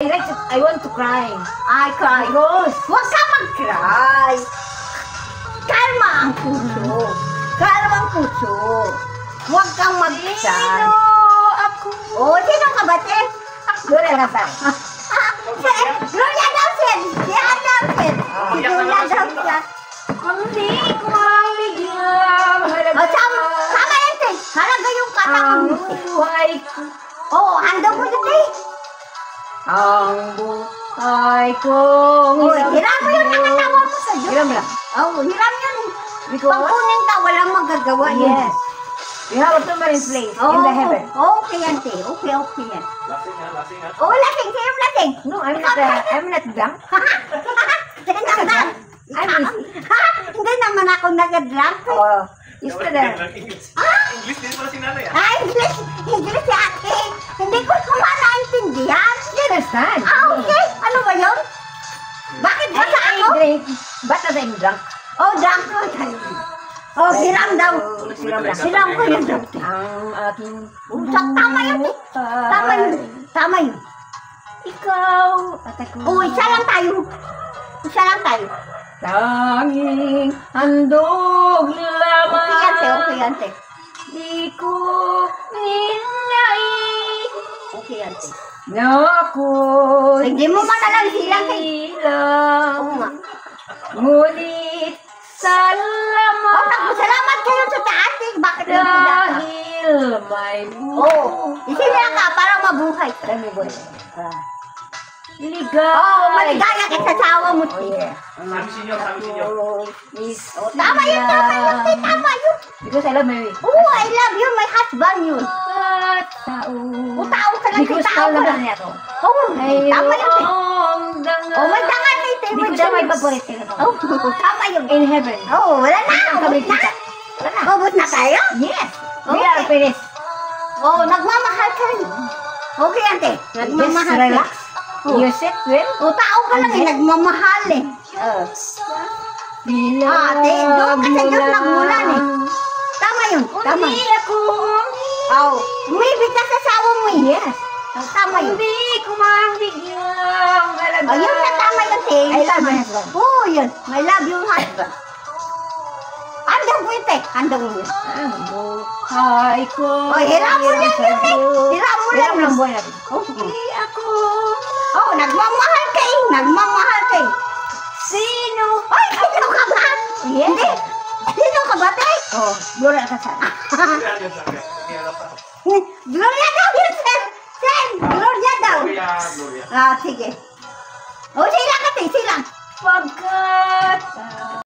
I want to cry. I cry. Rose. Huwag ka mag-cry. Kalma ang puso. Kalma ang puso. Huwag kang mag-cry. Sino ako? Sino ka ba, Ted? Gloria Gassar. Gloria Dawson. Yan Dawson. Si Gloria Dawson. Hindi ko mabigyan. Tama yan, Ted. Halaga yung katawan mo. buhay ko. Handa mo yun, Ted. Ang buhay kong Hiram mo yung nakatawa mo sa Diyos. Hiram lang. Hiram yun. Because- Pag kunin ka, walang magagawa yun. Yes. You have a permanent place in the heaven. Okay yan, Te. Okay yan. Lasing ha. Lasing. Sino lasing? No, I'm not drunk. Sino drunk? I'm busy. Hindi naman ako nag-drunk. Yesterday. English din pala si nanay English si ate. Hindi ko naintindihan. You understand? Okay. Ano ba yun? Bakit ba sa I ako? drink, but as I'm drunk. Drunk ko. Hiram daw. Hiram ko yun daw. Ang aking Tama yun, Te. Tama yun. Ikaw at ako. Isa lang tayo. Tanging handog lamang. Okay yan, Te. Di ko nilay Okay yan, Te. na ako'y Hindi mo man alam silang, Te. silang. Oo nga. Ngunit salamat Salamat kayo sa taas, eh. Bakit yung sila ka? dahil may Isila ka para mabuhay. ligay. Maligaya ka sa asawa mo, Te. Sabi sinyo. Tama yun, Te. Tama yun. Because I love my I love you, my husband yun. tao. Tao ka lang, Because tao ka naman lang. niya to. Tama yun, Te. Mayroong May dangal, Te. Hindi ko siya may paborito. Tama yun. In heaven. Wala na. Kami Ubus na. kita. Ubus na tayo? Yes. We Okay. are finished. Nagmamahal ka rin. Okay yan, Te. Nagmamahal Just relax. ka. You sit well. Tao ka lang, nagmamahal eh. Ate, doon ka sa Diyos nagmulan eh. Tama yun. Tama. Hindi ako. Umibig ka sa asawa mo eh. Yes. Tama yun. Hindi ko mabigyan. Yun na tama yun, Te. I love my husband. Yun. I love your husband. Handang mo yun, Te. Handang mo yun. Ang buhay ko. Hiram mo lang yun, Te. Hiram mo lang. Hiram lang buhay natin. Hindi ako. Nagmamahal ka eh. Nagmamahal ka eh. Sino? Sino ka ba? Yes. Hindi. Sino ka ba, Te? Gloria Gassar. Gloria daw yun, Sen. Gloria daw. Gloria. Sige. Sila ka, Te. Sila. Pagkat